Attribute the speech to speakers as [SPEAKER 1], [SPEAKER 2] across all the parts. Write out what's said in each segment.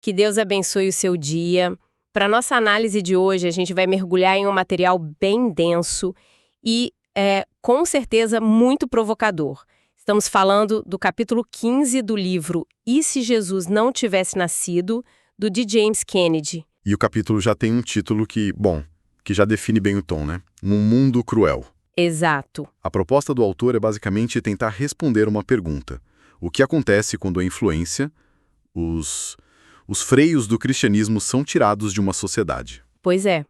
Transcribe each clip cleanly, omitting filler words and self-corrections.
[SPEAKER 1] Que Deus abençoe o seu dia. Para nossa análise de hoje, a gente vai mergulhar em um material bem denso e, com certeza, muito provocador. Estamos falando do capítulo 15 do livro E se Jesus não tivesse nascido, do D. James Kennedy.
[SPEAKER 2] E o capítulo já tem um título que já define bem o tom, né? Um mundo cruel.
[SPEAKER 1] Exato.
[SPEAKER 2] A proposta do autor é basicamente tentar responder uma pergunta. O que acontece quando a influência, os freios do cristianismo são tirados de uma sociedade?
[SPEAKER 1] Pois é.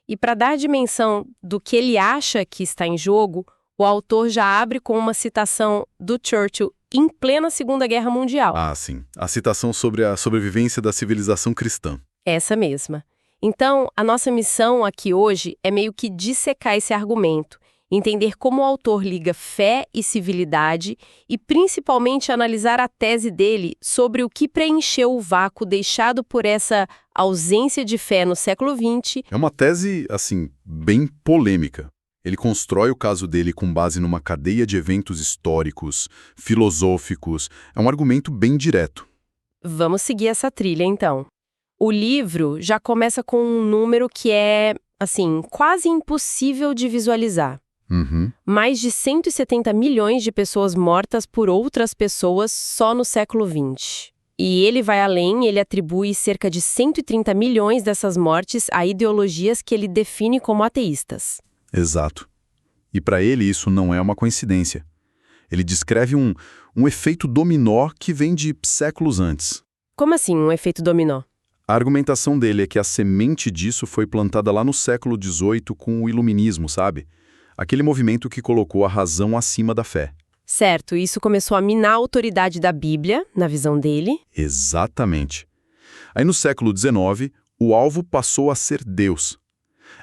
[SPEAKER 1] E para dar a dimensão do que ele acha que está em jogo, o autor já abre com uma citação do Churchill em plena Segunda Guerra Mundial.
[SPEAKER 2] Ah, sim. A citação sobre a sobrevivência da civilização cristã.
[SPEAKER 1] Essa mesma. Então, a nossa missão aqui hoje é meio que dissecar esse argumento, entender como o autor liga fé e civilidade e, principalmente, analisar a tese dele sobre o que preencheu o vácuo deixado por essa ausência de fé no século XX.
[SPEAKER 2] É uma tese, assim, bem polêmica. Ele constrói o caso dele com base numa cadeia de eventos históricos, filosóficos. É um argumento bem direto.
[SPEAKER 1] Vamos seguir essa trilha, então. O livro já começa com um número que é, assim, quase impossível de visualizar. Mais de 170 milhões de pessoas mortas por outras pessoas só no século XX. E ele vai além, ele atribui cerca de 130 milhões dessas mortes a ideologias que ele define como ateístas.
[SPEAKER 2] Exato. E para ele isso não é uma coincidência. Ele descreve um efeito dominó que vem de séculos antes.
[SPEAKER 1] Como assim, um efeito dominó?
[SPEAKER 2] A argumentação dele é que a semente disso foi plantada lá no século XVIII com o iluminismo, sabe? Aquele movimento que colocou a razão acima da fé.
[SPEAKER 1] Certo, isso começou a minar a autoridade da Bíblia, na visão dele.
[SPEAKER 2] Exatamente. Aí no século XIX, o alvo passou a ser Deus.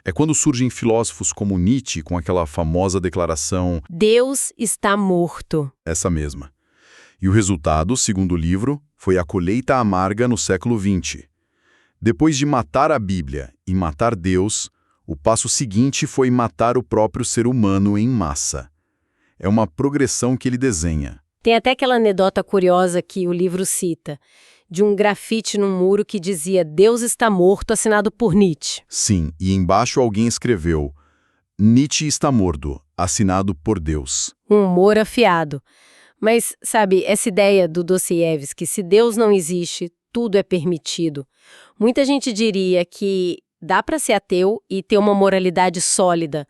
[SPEAKER 2] É quando surgem filósofos como Nietzsche com aquela famosa declaração
[SPEAKER 1] Deus está morto.
[SPEAKER 2] Essa mesma. E o resultado, segundo o livro, foi a colheita amarga no século XX. Depois de matar a Bíblia e matar Deus, o passo seguinte foi matar o próprio ser humano em massa. É uma progressão que ele desenha.
[SPEAKER 1] Tem até aquela anedota curiosa que o livro cita, de um grafite num muro que dizia Deus está morto, assinado por Nietzsche.
[SPEAKER 2] Sim, e embaixo alguém escreveu Nietzsche está morto, assinado por Deus.
[SPEAKER 1] Um humor afiado. Mas, sabe, essa ideia do Dostoiévski, se Deus não existe, tudo é permitido. Muita gente diria que dá para ser ateu e ter uma moralidade sólida.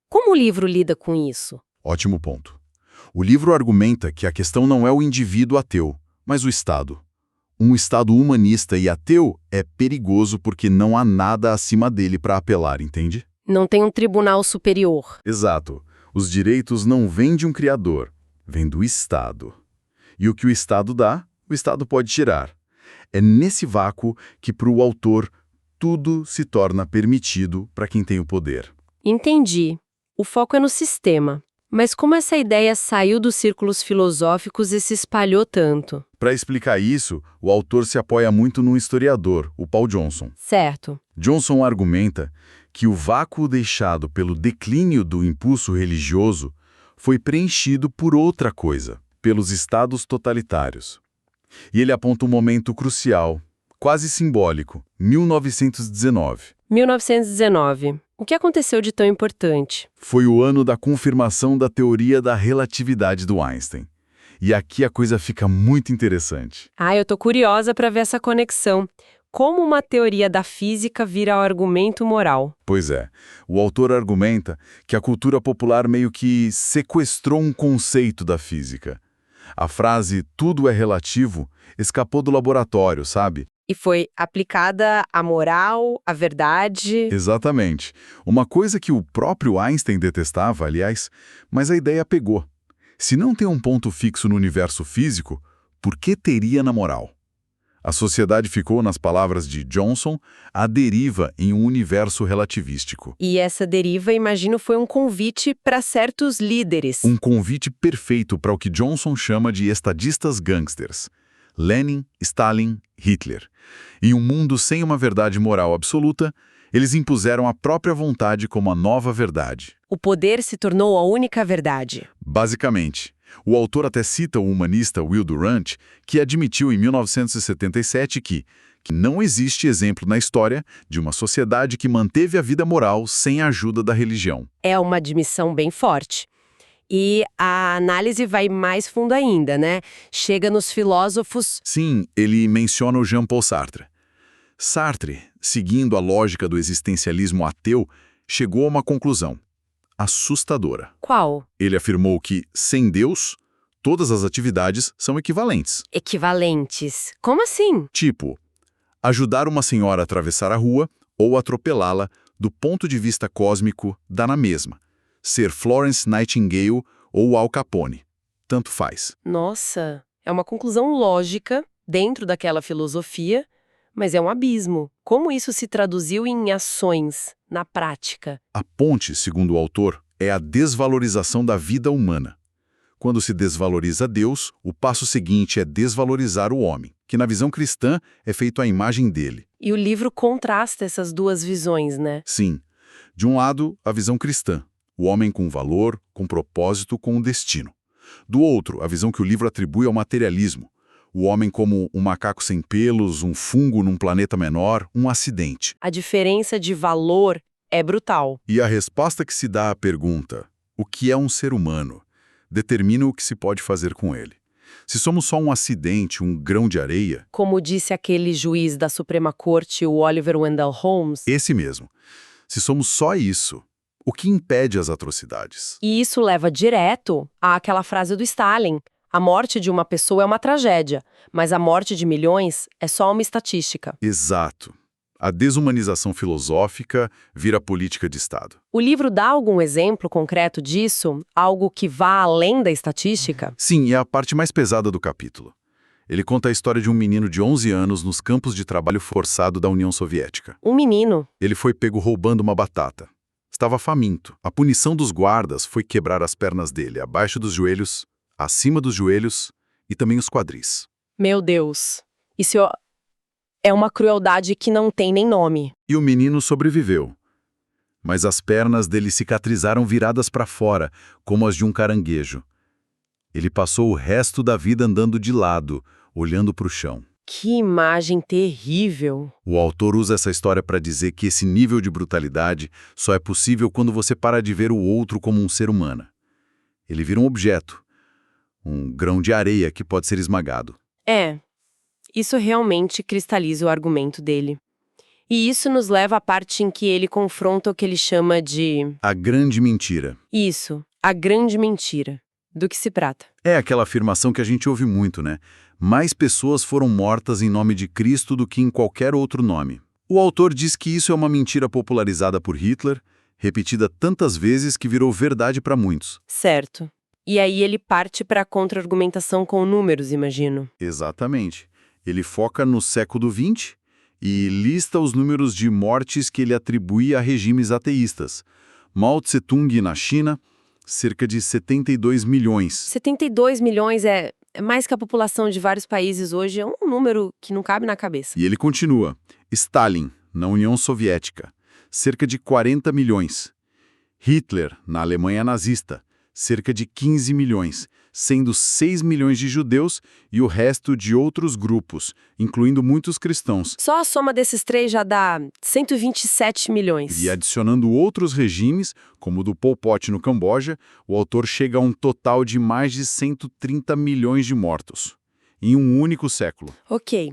[SPEAKER 1] Como o livro lida com isso?
[SPEAKER 2] Ótimo ponto. O livro argumenta que a questão não é o indivíduo ateu, mas o Estado. Um Estado humanista e ateu é perigoso porque não há nada acima dele para apelar, entende?
[SPEAKER 1] Não tem um tribunal superior.
[SPEAKER 2] Exato. Os direitos não vêm de um criador, vêm do Estado. E o que o Estado dá, o Estado pode tirar. É nesse vácuo que, para o autor, tudo se torna permitido para quem tem o poder.
[SPEAKER 1] Entendi. O foco é no sistema. Mas como essa ideia saiu dos círculos filosóficos e se espalhou tanto?
[SPEAKER 2] Para explicar isso, o autor se apoia muito num historiador, o Paul Johnson.
[SPEAKER 1] Certo.
[SPEAKER 2] Johnson argumenta que o vácuo deixado pelo declínio do impulso religioso foi preenchido por outra coisa, pelos estados totalitários. E ele aponta um momento crucial, quase simbólico, 1919.
[SPEAKER 1] 1919. O que aconteceu de tão importante?
[SPEAKER 2] Foi o ano da confirmação da teoria da relatividade do Einstein. E aqui a coisa fica muito interessante.
[SPEAKER 1] Eu tô curiosa para ver essa conexão. Como uma teoria da física vira argumento moral?
[SPEAKER 2] Pois é, o autor argumenta que a cultura popular meio que sequestrou um conceito da física. A frase "tudo é relativo" escapou do laboratório, sabe?
[SPEAKER 1] E foi aplicada à moral, à verdade.
[SPEAKER 2] Exatamente. Uma coisa que o próprio Einstein detestava, aliás, mas a ideia pegou. Se não tem um ponto fixo no universo físico, por que teria na moral? A sociedade ficou, nas palavras de Johnson, à deriva em um universo relativístico.
[SPEAKER 1] E essa deriva, imagino, foi um convite para certos líderes.
[SPEAKER 2] Um convite perfeito para o que Johnson chama de estadistas gangsters. Lenin, Stalin, Hitler. Em um mundo sem uma verdade moral absoluta, eles impuseram a própria vontade como a nova verdade.
[SPEAKER 1] O poder se tornou a única verdade.
[SPEAKER 2] Basicamente. O autor até cita o humanista Will Durant, que admitiu em 1977 que que não existe exemplo na história de uma sociedade que manteve a vida moral sem a ajuda da religião.
[SPEAKER 1] É uma admissão bem forte. E a análise vai mais fundo ainda, né? Chega nos filósofos.
[SPEAKER 2] Sim, ele menciona o Jean-Paul Sartre. Sartre, seguindo a lógica do existencialismo ateu, chegou a uma conclusão assustadora.
[SPEAKER 1] Qual?
[SPEAKER 2] Ele afirmou que, sem Deus, todas as atividades são equivalentes.
[SPEAKER 1] Equivalentes. Como assim?
[SPEAKER 2] Tipo, ajudar uma senhora a atravessar a rua ou atropelá-la, do ponto de vista cósmico, dá na mesma. Ser Florence Nightingale ou Al Capone. Tanto faz.
[SPEAKER 1] Nossa, é uma conclusão lógica dentro daquela filosofia, mas é um abismo. Como isso se traduziu em ações, na prática?
[SPEAKER 2] A ponte, segundo o autor, é a desvalorização da vida humana. Quando se desvaloriza Deus, o passo seguinte é desvalorizar o homem, que na visão cristã é feito à imagem dele.
[SPEAKER 1] E o livro contrasta essas duas visões, né?
[SPEAKER 2] Sim. De um lado, a visão cristã, o homem com valor, com propósito, com um destino. Do outro, a visão que o livro atribui ao materialismo, o homem como um macaco sem pelos, um fungo num planeta menor, um acidente.
[SPEAKER 1] A diferença de valor é brutal.
[SPEAKER 2] E a resposta que se dá à pergunta, o que é um ser humano, determina o que se pode fazer com ele. Se somos só um acidente, um grão de areia...
[SPEAKER 1] Como disse aquele juiz da Suprema Corte, o Oliver Wendell Holmes...
[SPEAKER 2] Esse mesmo. Se somos só isso, o que impede as atrocidades?
[SPEAKER 1] E isso leva direto àquela frase do Stalin. A morte de uma pessoa é uma tragédia, mas a morte de milhões é só uma estatística.
[SPEAKER 2] Exato. A desumanização filosófica vira política de Estado.
[SPEAKER 1] O livro dá algum exemplo concreto disso? Algo que vá além da estatística?
[SPEAKER 2] Sim, é a parte mais pesada do capítulo. Ele conta a história de um menino de 11 anos nos campos de trabalho forçado da União Soviética.
[SPEAKER 1] Um menino.
[SPEAKER 2] Ele foi pego roubando uma batata. Estava faminto. A punição dos guardas foi quebrar as pernas dele abaixo dos joelhos, acima dos joelhos e também os quadris.
[SPEAKER 1] Meu Deus. Isso é uma crueldade que não tem nem nome.
[SPEAKER 2] E o menino sobreviveu. Mas as pernas dele cicatrizaram viradas para fora, como as de um caranguejo. Ele passou o resto da vida andando de lado, olhando para o chão.
[SPEAKER 1] Que imagem terrível.
[SPEAKER 2] O autor usa essa história para dizer que esse nível de brutalidade só é possível quando você para de ver o outro como um ser humano. Ele vira um objeto, um grão de areia que pode ser esmagado.
[SPEAKER 1] Isso realmente cristaliza o argumento dele. E isso nos leva à parte em que ele confronta o que ele chama de...
[SPEAKER 2] A grande mentira.
[SPEAKER 1] Isso, a grande mentira. Do que se trata?
[SPEAKER 2] É aquela afirmação que a gente ouve muito, né? Mais pessoas foram mortas em nome de Cristo do que em qualquer outro nome. O autor diz que isso é uma mentira popularizada por Hitler, repetida tantas vezes que virou verdade para muitos.
[SPEAKER 1] Certo. E aí ele parte para a contra-argumentação com números, imagino.
[SPEAKER 2] Exatamente. Ele foca no século XX e lista os números de mortes que ele atribui a regimes ateístas. Mao Tse-tung na China, cerca de 72 milhões.
[SPEAKER 1] 72 milhões é mais que a população de vários países hoje, é um número que não cabe na cabeça.
[SPEAKER 2] E ele continua. Stalin, na União Soviética, cerca de 40 milhões. Hitler, na Alemanha nazista, cerca de 15 milhões, sendo 6 milhões de judeus e o resto de outros grupos, incluindo muitos cristãos.
[SPEAKER 1] Só a soma desses três já dá 127 milhões.
[SPEAKER 2] E adicionando outros regimes, como o do Pol Pot no Camboja, o autor chega a um total de mais de 130 milhões de mortos, em um único século.
[SPEAKER 1] Ok.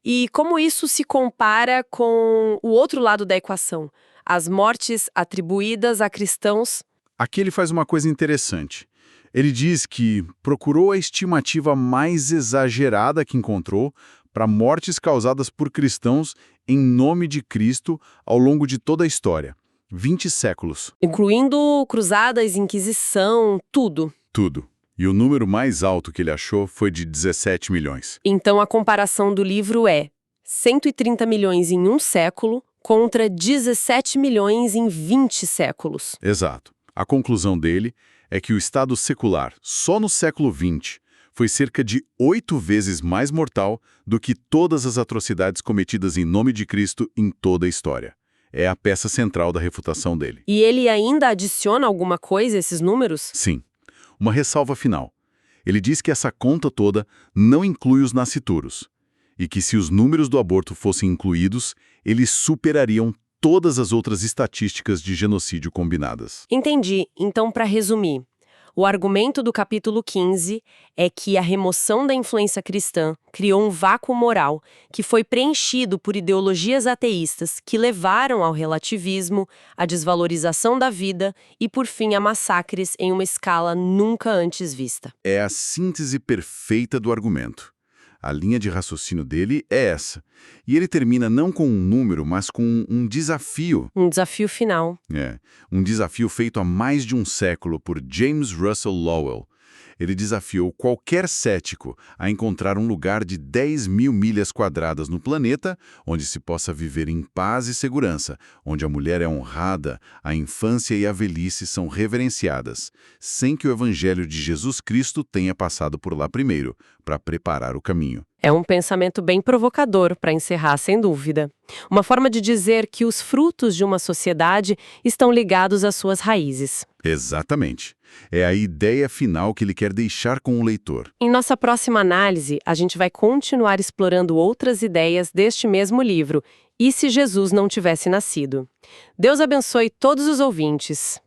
[SPEAKER 1] E como isso se compara com o outro lado da equação? As mortes atribuídas a cristãos...
[SPEAKER 2] Aqui ele faz uma coisa interessante. Ele diz que procurou a estimativa mais exagerada que encontrou para mortes causadas por cristãos em nome de Cristo ao longo de toda a história. 20 séculos.
[SPEAKER 1] Incluindo cruzadas, Inquisição, tudo.
[SPEAKER 2] Tudo. E o número mais alto que ele achou foi de 17 milhões.
[SPEAKER 1] Então a comparação do livro é 130 milhões em um século contra 17 milhões em 20 séculos.
[SPEAKER 2] Exato. A conclusão dele é que o Estado secular, só no século XX, foi cerca de 8 vezes mais mortal do que todas as atrocidades cometidas em nome de Cristo em toda a história. É a peça central da refutação dele.
[SPEAKER 1] E ele ainda adiciona alguma coisa a esses números?
[SPEAKER 2] Sim. Uma ressalva final. Ele diz que essa conta toda não inclui os nascituros. e que se os números do aborto fossem incluídos, eles superariam todas as outras estatísticas de genocídio combinadas.
[SPEAKER 1] Entendi. Então, para resumir, o argumento do capítulo 15 é que a remoção da influência cristã criou um vácuo moral que foi preenchido por ideologias ateístas que levaram ao relativismo, à desvalorização da vida e, por fim, a massacres em uma escala nunca antes vista.
[SPEAKER 2] É a síntese perfeita do argumento. A linha de raciocínio dele é essa. E ele termina não com um número, mas com um desafio.
[SPEAKER 1] Um desafio final.
[SPEAKER 2] Um desafio feito há mais de um século por James Russell Lowell. Ele desafiou qualquer cético a encontrar um lugar de 10 mil milhas quadradas no planeta onde se possa viver em paz e segurança, onde a mulher é honrada, a infância e a velhice são reverenciadas, sem que o evangelho de Jesus Cristo tenha passado por lá primeiro, para preparar o caminho.
[SPEAKER 1] É um pensamento bem provocador para encerrar, sem dúvida. Uma forma de dizer que os frutos de uma sociedade estão ligados às suas raízes.
[SPEAKER 2] Exatamente. É a ideia final que ele quer deixar com o leitor.
[SPEAKER 1] Em nossa próxima análise, a gente vai continuar explorando outras ideias deste mesmo livro, E se Jesus não tivesse nascido? Deus abençoe todos os ouvintes.